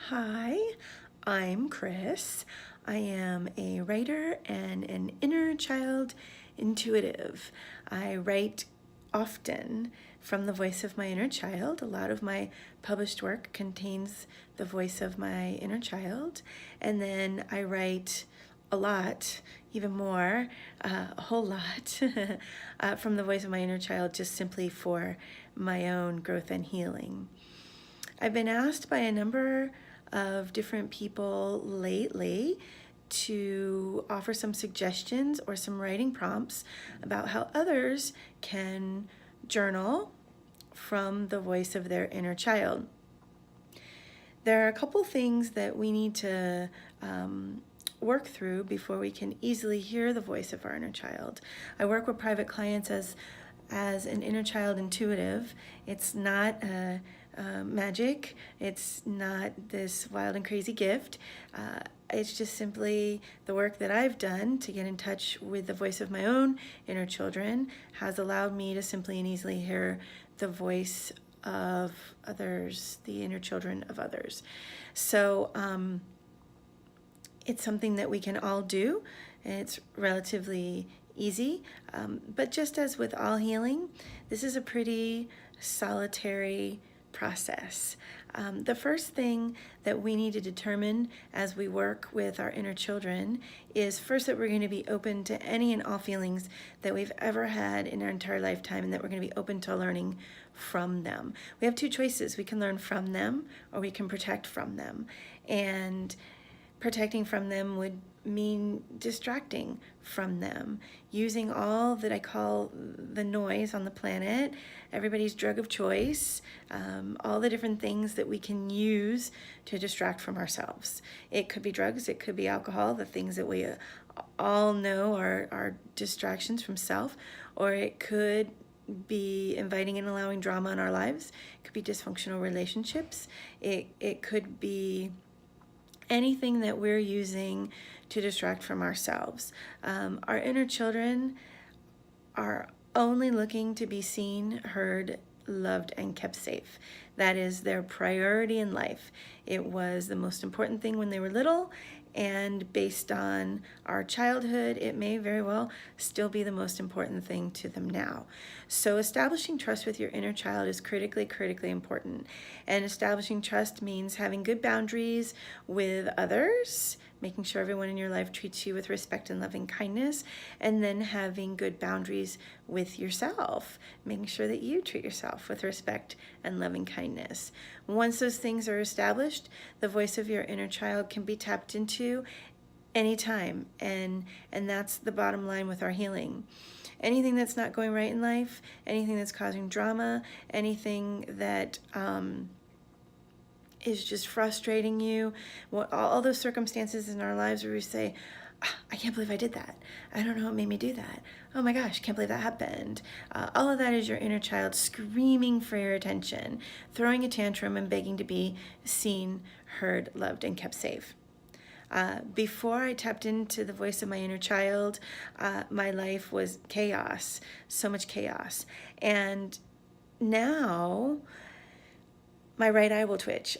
Hi, I'm Chris. I am a writer and an inner child intuitive. I write often from the voice of my inner child. A lot of my published work contains the voice of my inner child. And then I write a lot, even more, a whole lot, from the voice of my inner child, just simply for my own growth and healing. I've been asked by a number of different people lately to offer some suggestions or some writing prompts about how others can journal from the voice of their inner child. There are a couple things that we need to work through before we can easily hear the voice of our inner child. I work with private clients as an inner child intuitive. It's not magic. It's not this wild and crazy gift. It's just simply the work that I've done to get in touch with the voice of my own inner children has allowed me to simply and easily hear the voice of others, the inner children of others. So it's something that we can all do. It's relatively easy, but just as with all healing, this is a pretty solitary process. The first thing that we need to determine as we work with our inner children is first that we're going to be open to any and all feelings that we've ever had in our entire lifetime, and that we're going to be open to learning from them. We have two choices. We can learn from them, or we can protect from them. And protecting from them would mean distracting from them, using all that I call the noise on the planet, everybody's drug of choice, all the different things that we can use to distract from ourselves. It could be drugs, it could be alcohol, the things that we all know are distractions from self, or it could be inviting and allowing drama in our lives. It could be dysfunctional relationships. It could be anything that we're using to distract from ourselves. Our inner children are only looking to be seen, heard, loved, and kept safe. That is their priority in life. It was the most important thing when they were little, and based on our childhood, it may very well still be the most important thing to them now. So establishing trust with your inner child is critically important. And establishing trust means having good boundaries with others, making sure everyone in your life treats you with respect and loving kindness, and then having good boundaries with yourself, making sure that you treat yourself with respect and loving kindness. Once those things are established, the voice of your inner child can be tapped into anytime, and that's the bottom line with our healing. Anything that's not going right in life, anything that's causing drama, anything that is just frustrating you, all those circumstances in our lives where we say, I can't believe I did that. I don't know what made me do that. Oh my gosh, can't believe that happened. All of that is your inner child screaming for your attention, throwing a tantrum and begging to be seen, heard, loved, and kept safe. Before I tapped into the voice of my inner child, my life was chaos, so much chaos. And now my right eye will twitch.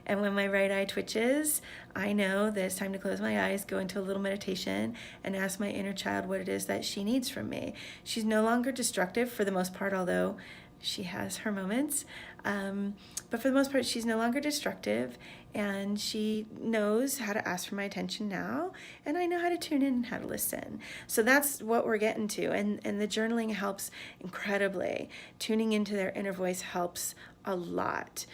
And when my right eye twitches, I know that it's time to close my eyes, go into a little meditation, and ask my inner child what it is that she needs from me. She's no longer destructive for the most part, although she has her moments. But for the most part, she's no longer destructive, and she knows how to ask for my attention now, and I know how to tune in and how to listen. So that's what we're getting to, and the journaling helps incredibly. Tuning into their inner voice helps a lot.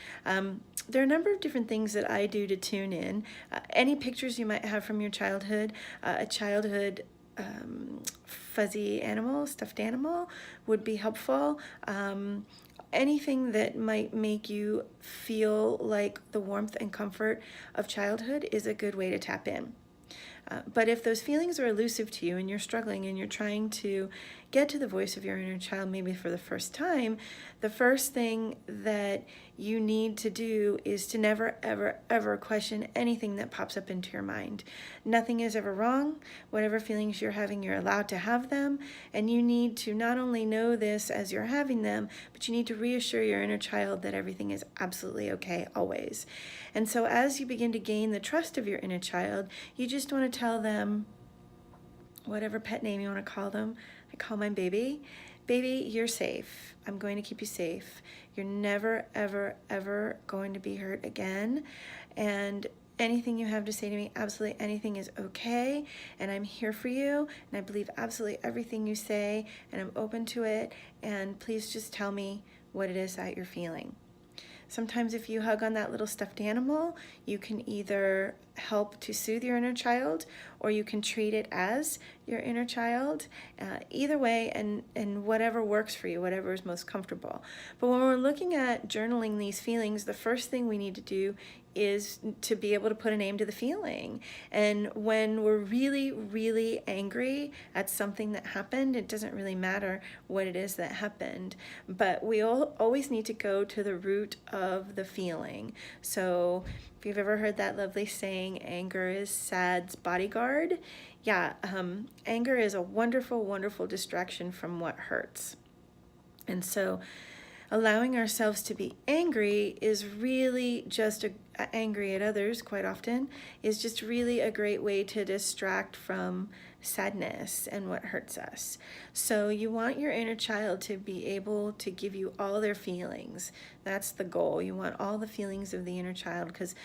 There are a number of different things that I do to tune in. Any pictures you might have from your childhood, a childhood fuzzy animal, stuffed animal would be helpful. Anything that might make you feel like the warmth and comfort of childhood is a good way to tap in. But if those feelings are elusive to you and you're struggling and you're trying to get to the voice of your inner child maybe for the first time, the first thing that you need to do is to never, ever, ever question anything that pops up into your mind. Nothing is ever wrong. Whatever feelings you're having, you're allowed to have them. And you need to not only know this as you're having them, but you need to reassure your inner child that everything is absolutely okay always. And so as you begin to gain the trust of your inner child, you just want to tell them, whatever pet name you want to call them. I call mine Baby. Baby, you're safe. I'm going to keep you safe. You're never, ever, ever going to be hurt again. And anything you have to say to me, absolutely anything is okay. And I'm here for you. And I believe absolutely everything you say. And I'm open to it. And please just tell me what it is that you're feeling. Sometimes if you hug on that little stuffed animal, you can either help to soothe your inner child, or you can treat it as your inner child. Either way, and whatever works for you, whatever is most comfortable. But when we're looking at journaling these feelings, the first thing we need to do is to be able to put a name to the feeling. And when we're really, really angry at something that happened, it doesn't really matter what it is that happened, but we always need to go to the root of the feeling. So if you've ever heard that lovely saying, anger is sad's bodyguard, yeah, anger is a wonderful, wonderful distraction from what hurts. And so allowing ourselves to be angry is really just angry at others quite often is just really a great way to distract from sadness and what hurts us. So you want your inner child to be able to give you all their feelings. That's the goal. You want all the feelings of the inner child, because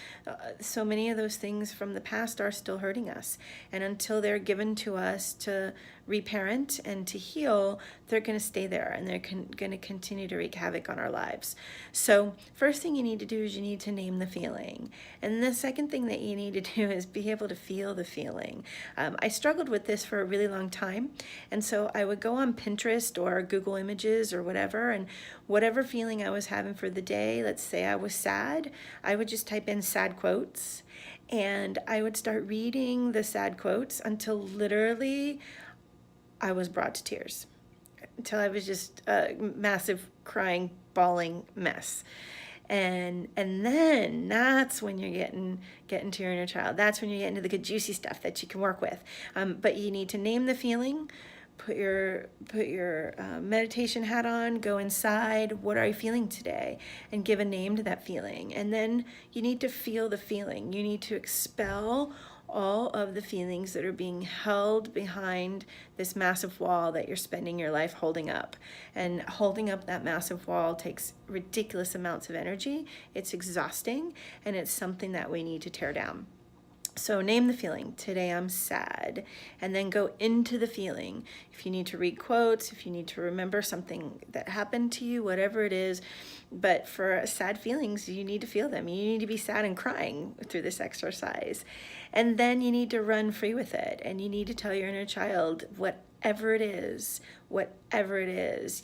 so many of those things from the past are still hurting us. And until they're given to us to reparent and to heal, they're going to stay there, and they're going to continue to wreak havoc on our lives. So first thing you need to do is you need to name the feeling. And the second thing that you need to do is be able to feel the feeling. I struggled with this for a really long time. And so I would go on Pinterest or Google Images or whatever, and whatever feeling I was having for the day, let's say I was sad, I would just type in sad quotes, and I would start reading the sad quotes until literally I was brought to tears, until I was just a massive crying, bawling mess. And then that's when you're getting to your inner child. That's when you get into the good juicy stuff that you can work with. But you need to name the feeling, put your meditation hat on, go inside, what are you feeling today? And give a name to that feeling. And then you need to feel the feeling. You need to expel all of the feelings that are being held behind this massive wall that you're spending your life holding up. And holding up that massive wall takes ridiculous amounts of energy. It's exhausting, and it's something that we need to tear down. So name the feeling. Today I'm sad. And then go into the feeling. If you need to read quotes, if you need to remember something that happened to you, whatever it is. But for sad feelings, you need to feel them. You need to be sad and crying through this exercise. And then you need to run free with it. And you need to tell your inner child, whatever it is,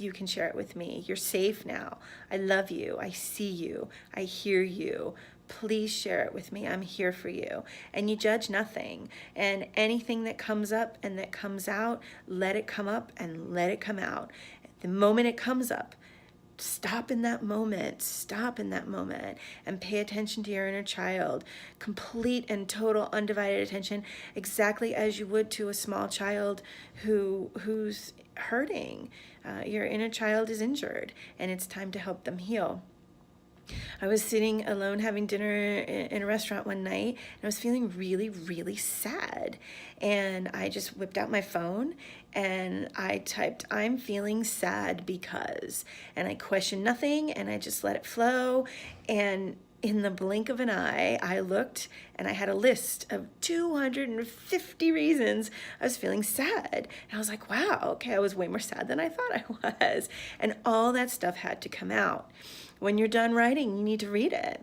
you can share it with me. You're safe now. I love you. I see you. I hear you. Please share it with me. I'm here for you. And you judge nothing. And anything that comes up and that comes out, let it come up and let it come out. The moment it comes up, stop in that moment and pay attention to your inner child. Complete and total undivided attention, exactly as you would to a small child who's hurting. Your inner child is injured, and it's time to help them heal. I was sitting alone having dinner in a restaurant one night, and I was feeling really, really sad. And I just whipped out my phone and I typed, I'm feeling sad because, and I questioned nothing and I just let it flow. And in the blink of an eye, I looked and I had a list of 250 reasons I was feeling sad. And I was like, wow, okay, I was way more sad than I thought I was. And all that stuff had to come out. When you're done writing, you need to read it.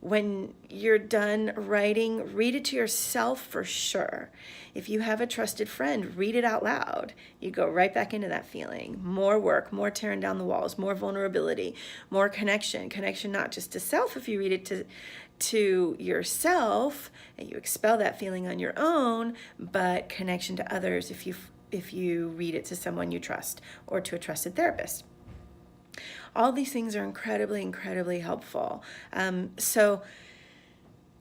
When you're done writing, read it to yourself for sure. If you have a trusted friend, read it out loud. You go right back into that feeling. More work, more tearing down the walls, more vulnerability, more connection. Connection not just to self if you read it to yourself and you expel that feeling on your own, but connection to others if you read it to someone you trust or to a trusted therapist. All these things are incredibly, incredibly helpful. So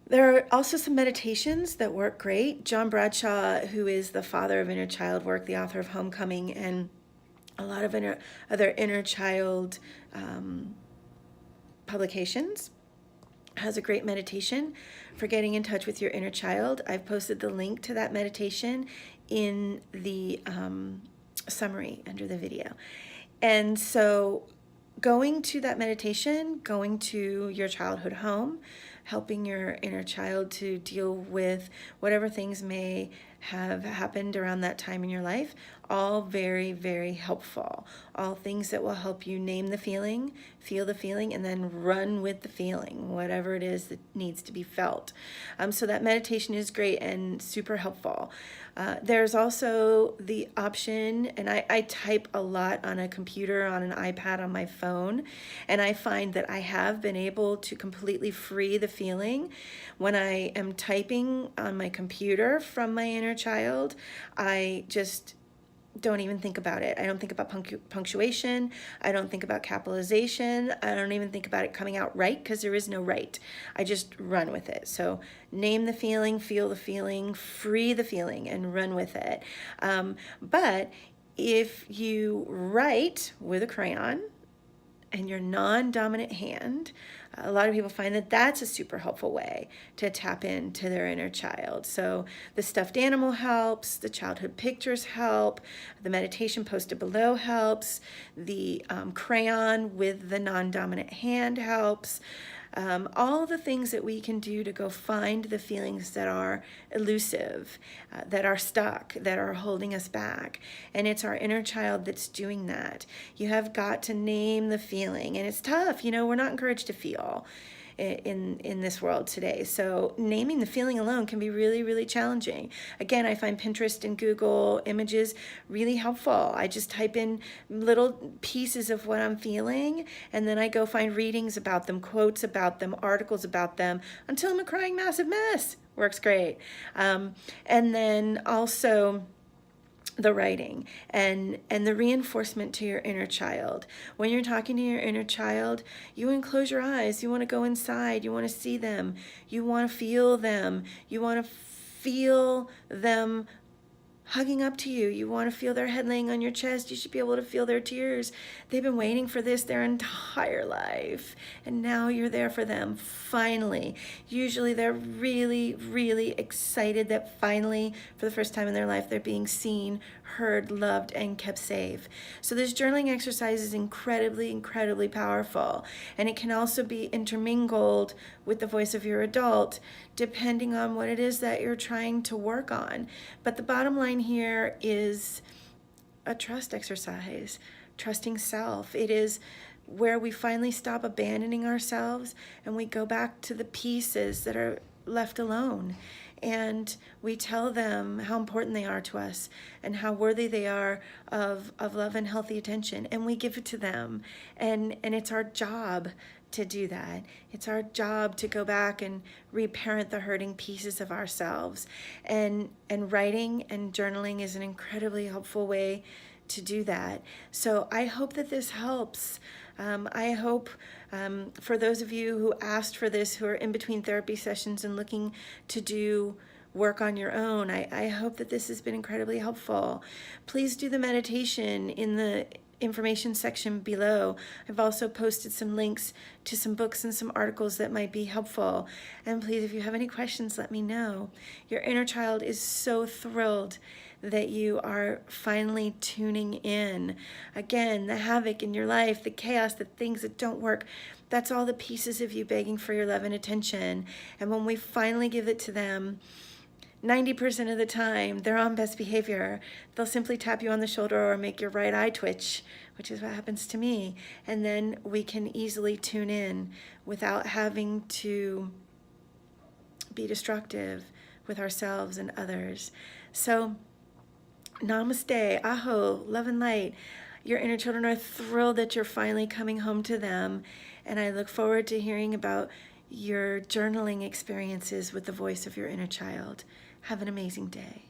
there are also some meditations that work great. John Bradshaw, who is the father of inner child work, the author of Homecoming, and a lot of other inner child publications, has a great meditation for getting in touch with your inner child. I've posted the link to that meditation in the summary under the video. And so going to that meditation, going to your childhood home, helping your inner child to deal with whatever things may have happened around that time in your life, all very, very helpful. All things that will help you name the feeling, feel the feeling, and then run with the feeling, whatever it is that needs to be felt. So that meditation is great and super helpful. There's also the option, and I type a lot on a computer, on an iPad, on my phone, and I find that I have been able to completely free the feeling. When I am typing on my computer from my inner child, I just don't even think about it. I don't think about punctuation. I don't think about capitalization. I don't even think about it coming out right, because there is no right. I just run with it. So name the feeling, feel the feeling, free the feeling, and run with it. But if you write with a crayon and your non-dominant hand, a lot of people find that that's a super helpful way to tap into their inner child. So the stuffed animal helps, the childhood pictures help, the meditation posted below helps, the crayon with the non-dominant hand helps. All the things that we can do to go find the feelings that are elusive, that are stuck, that are holding us back. And it's our inner child that's doing that. You have got to name the feeling. And it's tough. We're not encouraged to feel in this world today. So naming the feeling alone can be really, really challenging. Again, I find Pinterest and Google Images really helpful. I just type in little pieces of what I'm feeling, and then I go find readings about them, quotes about them, articles about them, until I'm a crying massive mess. Works great. And then also the writing and the reinforcement to your inner child. When you're talking to your inner child, you want to close your eyes. You want to go inside. You want to see them. You want to feel them. You want to feel them hugging up to you. You want to feel their head laying on your chest. You should be able to feel their tears. They've been waiting for this their entire life, and now you're there for them, finally. Usually they're really, really excited that finally, for the first time in their life, they're being seen, heard, loved, and kept safe. So this journaling exercise is incredibly, incredibly powerful, and it can also be intermingled with the voice of your adult, depending on what it is that you're trying to work on. But the bottom line here is a trust exercise, trusting self. It is where we finally stop abandoning ourselves and we go back to the pieces that are left alone. And we tell them how important they are to us and how worthy they are of love and healthy attention. And we give it to them. And it's our job to do that. It's our job to go back and reparent the hurting pieces of ourselves. And writing and journaling is an incredibly helpful way to do that. So I hope that this helps. I hope for those of you who asked for this, who are in between therapy sessions and looking to do work on your own, I hope that this has been incredibly helpful. Please do the meditation in the information section below. I've also posted some links to some books and some articles that might be helpful. And please, if you have any questions, let me know. Your inner child is so thrilled that you are finally tuning in. Again, the havoc in your life, the chaos, the things that don't work, that's all the pieces of you begging for your love and attention. And when we finally give it to them, 90% of the time, they're on best behavior. They'll simply tap you on the shoulder or make your right eye twitch, which is what happens to me. And then we can easily tune in without having to be destructive with ourselves and others. So, namaste, aho, love and light. Your inner children are thrilled that you're finally coming home to them. And I look forward to hearing about your journaling experiences with the voice of your inner child. Have an amazing day.